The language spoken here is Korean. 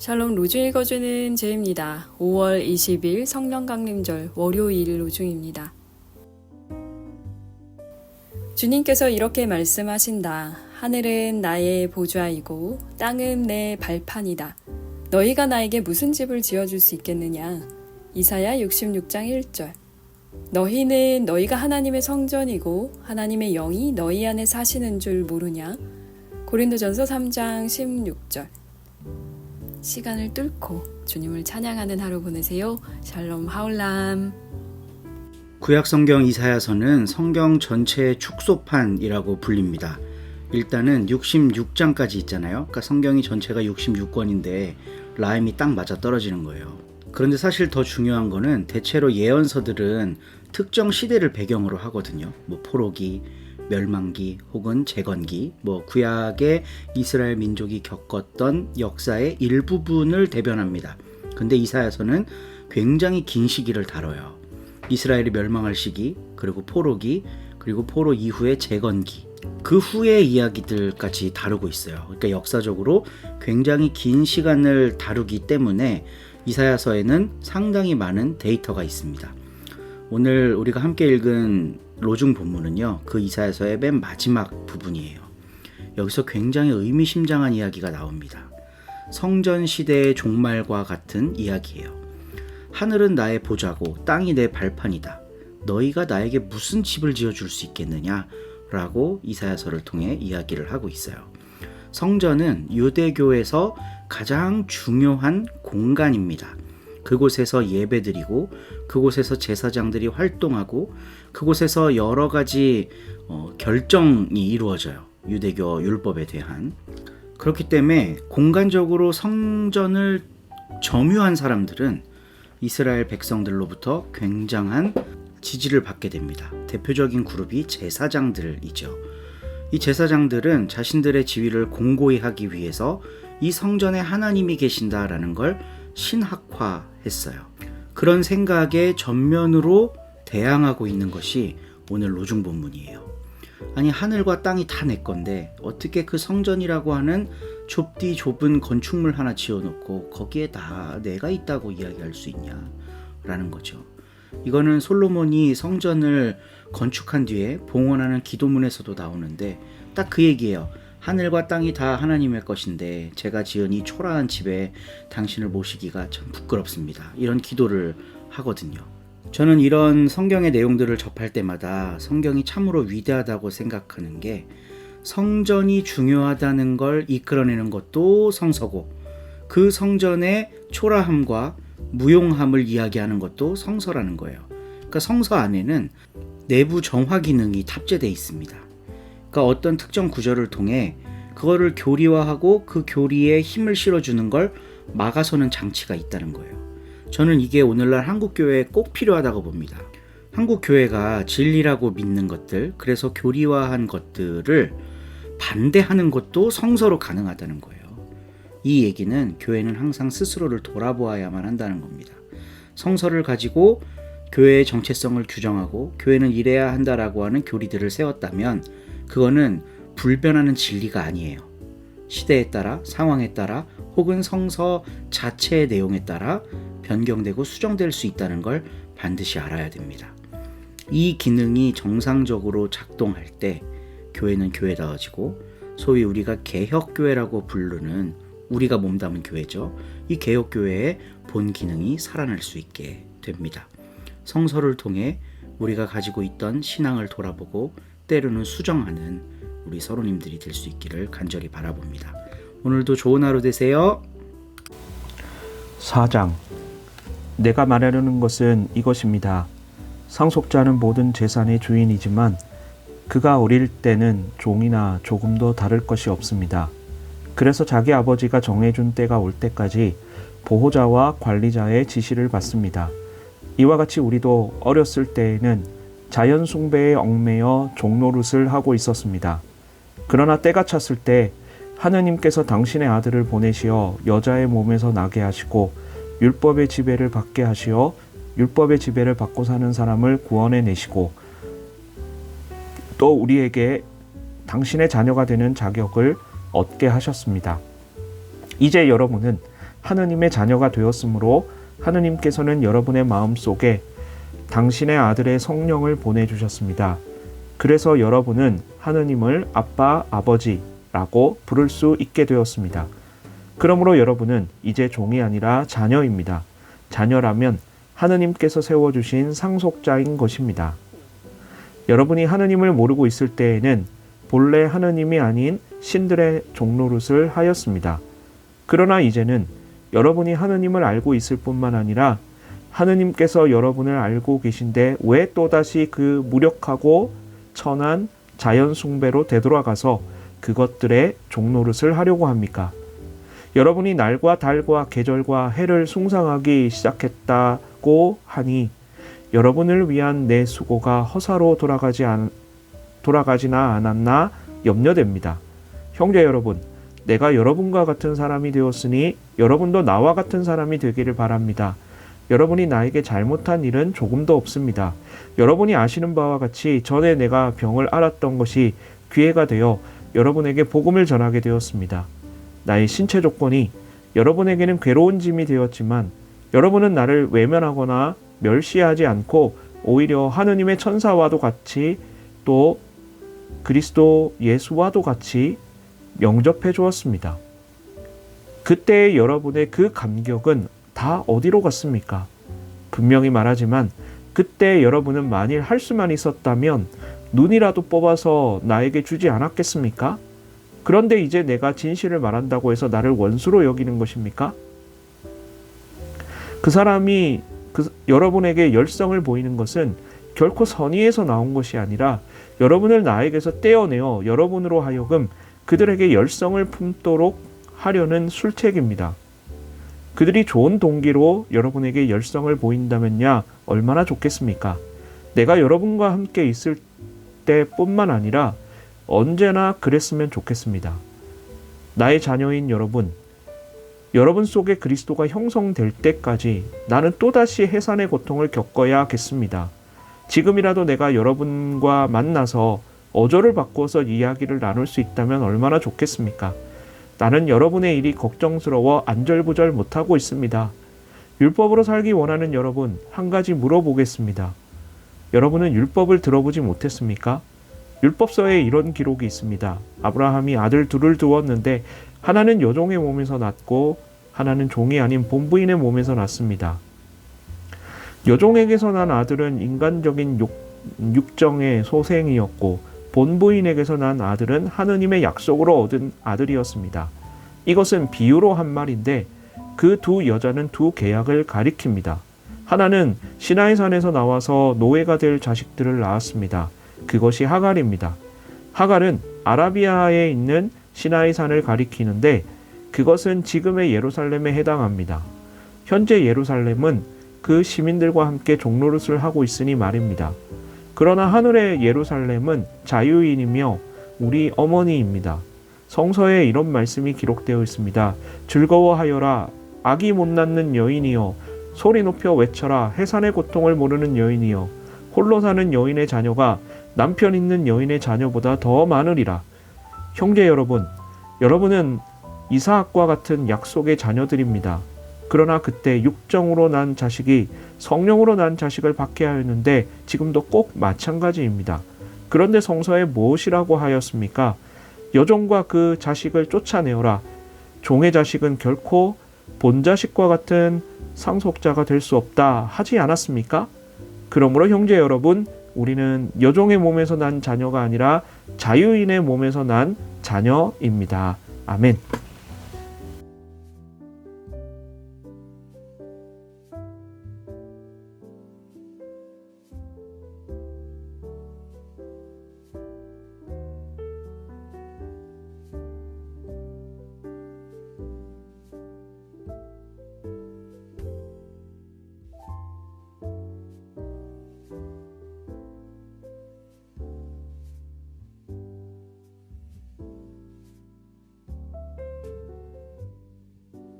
샬롬 로중 읽어주는 제입니다. 5월 20일 성령 강림절 월요일 로중입니다. 주님께서 이렇게 말씀하신다. 하늘은 나의 보좌이고 땅은 내 발판이다. 너희가 나에게 무슨 집을 지어줄 수 있겠느냐. 이사야 66장 1절. 너희는 너희가 하나님의 성전이고 하나님의 영이 너희 안에 사시는 줄 모르냐. 고린도전서 3장 16절. 시간을 뚫고 주님을 찬양하는 하루 보내세요. 샬롬 하울람. 구약성경 이사야서는 성경 전체의 축소판이라고 불립니다. 일단은 66장까지 있잖아요. 그러니까 성경이 전체가 66권인데 라임이 딱 맞아 떨어지는 거예요. 그런데 사실 더 중요한 거는 대체로 예언서들은 특정 시대를 배경으로 하거든요. 포로기, 멸망기 혹은 재건기, 구약의 이스라엘 민족이 겪었던 역사의 일부분을 대변합니다. 근데 이사야서는 굉장히 긴 시기를 다뤄요. 이스라엘이 멸망할 시기, 그리고 포로기, 그리고 포로 이후의 재건기, 그 후의 이야기들까지 다루고 있어요. 그러니까 역사적으로 굉장히 긴 시간을 다루기 때문에 이사야서에는 상당히 많은 데이터가 있습니다. 오늘 우리가 함께 읽은 로중 본문은요, 그 이사야서의 맨 마지막 부분이에요. 여기서 굉장히 의미심장한 이야기가 나옵니다. 성전 시대의 종말과 같은 이야기예요. 하늘은 나의 보좌고 땅이 내 발판이다. 너희가 나에게 무슨 집을 지어줄 수 있겠느냐? 라고 이사야서를 통해 이야기를 하고 있어요. 성전은 유대교에서 가장 중요한 공간입니다. 그곳에서 예배드리고 그곳에서 제사장들이 활동하고 그곳에서 여러 가지 결정이 이루어져요. 유대교 율법에 대한. 그렇기 때문에 공간적으로 성전을 점유한 사람들은 이스라엘 백성들로부터 굉장한 지지를 받게 됩니다. 대표적인 그룹이 제사장들이죠. 이 제사장들은 자신들의 지위를 공고히 하기 위해서 이 성전에 하나님이 계신다라는 걸 신학화했어요. 그런 생각에 전면으로 대항하고 있는 것이 오늘 로중 본문이에요. 아니, 하늘과 땅이 다 내 건데 어떻게 그 성전이라고 하는 좁디 좁은 건축물 하나 지어놓고 거기에 다 내가 있다고 이야기할 수 있냐 라는 거죠. 이거는 솔로몬이 성전을 건축한 뒤에 봉헌하는 기도문에서도 나오는데 딱 그 얘기예요. 하늘과 땅이 다 하나님의 것인데 제가 지은 이 초라한 집에 당신을 모시기가 참 부끄럽습니다. 이런 기도를 하거든요. 저는 이런 성경의 내용들을 접할 때마다 성경이 참으로 위대하다고 생각하는 게, 성전이 중요하다는 걸 이끌어내는 것도 성서고 그 성전의 초라함과 무용함을 이야기하는 것도 성서라는 거예요. 그러니까 성서 안에는 내부 정화 기능이 탑재되어 있습니다. 그러니까 어떤 특정 구절을 통해 그거를 교리화하고 그 교리에 힘을 실어주는 걸 막아서는 장치가 있다는 거예요. 저는 이게 오늘날 한국교회에 꼭 필요하다고 봅니다. 한국교회가 진리라고 믿는 것들, 그래서 교리화한 것들을 반대하는 것도 성서로 가능하다는 거예요. 이 얘기는 교회는 항상 스스로를 돌아보아야만 한다는 겁니다. 성서를 가지고 교회의 정체성을 규정하고 교회는 이래야 한다라고 하는 교리들을 세웠다면 그거는 불변하는 진리가 아니에요. 시대에 따라, 상황에 따라, 혹은 성서 자체의 내용에 따라 변경되고 수정될 수 있다는 걸 반드시 알아야 됩니다. 이 기능이 정상적으로 작동할 때 교회는 교회다워지고, 소위 우리가 개혁교회라고 부르는, 우리가 몸담은 교회죠. 이 개혁교회의 본 기능이 살아날 수 있게 됩니다. 성서를 통해 우리가 가지고 있던 신앙을 돌아보고 때로는 수정하는 우리 서로님들이 될 수 있기를 간절히 바라봅니다. 오늘도 좋은 하루 되세요. 4장. 내가 말하려는 것은 이것입니다. 상속자는 모든 재산의 주인이지만 그가 어릴 때는 종이나 조금도 다를 것이 없습니다. 그래서 자기 아버지가 정해준 때가 올 때까지 보호자와 관리자의 지시를 받습니다. 이와 같이 우리도 어렸을 때에는 자연 숭배에 얽매여 종노릇을 하고 있었습니다. 그러나 때가 찼을 때 하느님께서 당신의 아들을 보내시어 여자의 몸에서 나게 하시고 율법의 지배를 받게 하시어 율법의 지배를 받고 사는 사람을 구원해 내시고 또 우리에게 당신의 자녀가 되는 자격을 얻게 하셨습니다. 이제 여러분은 하느님의 자녀가 되었으므로 하느님께서는 여러분의 마음속에 당신의 아들의 성령을 보내주셨습니다. 그래서 여러분은 하느님을 아빠, 아버지라고 부를 수 있게 되었습니다. 그러므로 여러분은 이제 종이 아니라 자녀입니다. 자녀라면 하느님께서 세워주신 상속자인 것입니다. 여러분이 하느님을 모르고 있을 때에는 본래 하느님이 아닌 신들의 종노릇을 하였습니다. 그러나 이제는 여러분이 하느님을 알고 있을 뿐만 아니라 하느님께서 여러분을 알고 계신데 왜 또다시 그 무력하고 천한 자연 숭배로 되돌아가서 그것들의 종노릇을 하려고 합니까? 여러분이 날과 달과 계절과 해를 숭상하기 시작했다고 하니 여러분을 위한 내 수고가 허사로 돌아가지나 않았나 염려됩니다. 형제 여러분, 내가 여러분과 같은 사람이 되었으니 여러분도 나와 같은 사람이 되기를 바랍니다. 여러분이 나에게 잘못한 일은 조금도 없습니다. 여러분이 아시는 바와 같이 전에 내가 병을 앓았던 것이 기회가 되어 여러분에게 복음을 전하게 되었습니다. 나의 신체 조건이 여러분에게는 괴로운 짐이 되었지만 여러분은 나를 외면하거나 멸시하지 않고 오히려 하느님의 천사와도 같이 또 그리스도 예수와도 같이 영접해 주었습니다. 그때의 여러분의 그 감격은 다 어디로 갔습니까? 분명히 말하지만 그때 여러분은 만일 할 수만 있었다면 눈이라도 뽑아서 나에게 주지 않았겠습니까? 그런데 이제 내가 진실을 말한다고 해서 나를 원수로 여기는 것입니까? 그 사람이 여러분에게 열성을 보이는 것은 결코 선의에서 나온 것이 아니라 여러분을 나에게서 떼어내어 여러분으로 하여금 그들에게 열성을 품도록 하려는 술책입니다. 그들이 좋은 동기로 여러분에게 열성을 보인다면야 얼마나 좋겠습니까? 내가 여러분과 함께 있을 때뿐만 아니라 언제나 그랬으면 좋겠습니다. 나의 자녀인 여러분 속에 그리스도가 형성될 때까지 나는 또다시 해산의 고통을 겪어야겠습니다. 지금이라도 내가 여러분과 만나서 어조를 바꿔서 이야기를 나눌 수 있다면 얼마나 좋겠습니까? 나는 여러분의 일이 걱정스러워 안절부절 못하고 있습니다. 율법으로 살기 원하는 여러분, 한 가지 물어보겠습니다. 여러분은 율법을 들어보지 못했습니까? 율법서에 이런 기록이 있습니다. 아브라함이 아들 둘을 두었는데 하나는 여종의 몸에서 낳고 하나는 종이 아닌 본부인의 몸에서 낳습니다. 여종에게서 난 아들은 인간적인 육정의 소생이었고 본부인에게서 난 아들은 하느님의 약속으로 얻은 아들이었습니다. 이것은 비유로 한 말인데 그 두 여자는 두 계약을 가리킵니다. 하나는 시나이산에서 나와서 노예가 될 자식들을 낳았습니다. 그것이 하갈입니다. 하갈은 아라비아에 있는 시나이산을 가리키는데 그것은 지금의 예루살렘에 해당합니다. 현재 예루살렘은 그 시민들과 함께 종노릇을 하고 있으니 말입니다. 그러나 하늘의 예루살렘은 자유인이며 우리 어머니입니다. 성서에 이런 말씀이 기록되어 있습니다. 즐거워하여라 아기 못 낳는 여인이여 소리 높여 외쳐라 해산의 고통을 모르는 여인이여 홀로 사는 여인의 자녀가 남편 있는 여인의 자녀보다 더 많으리라. 형제 여러분, 여러분은 이사학과 같은 약속의 자녀들입니다. 그러나 그때 육정으로 난 자식이 성령으로 난 자식을 받게 하였는데 지금도 꼭 마찬가지입니다. 그런데 성서에 무엇이라고 하였습니까? 여종과 그 자식을 쫓아내어라. 종의 자식은 결코 본자식과 같은 상속자가 될 수 없다 하지 않았습니까? 그러므로 형제 여러분, 우리는 여종의 몸에서 난 자녀가 아니라 자유인의 몸에서 난 자녀입니다. 아멘.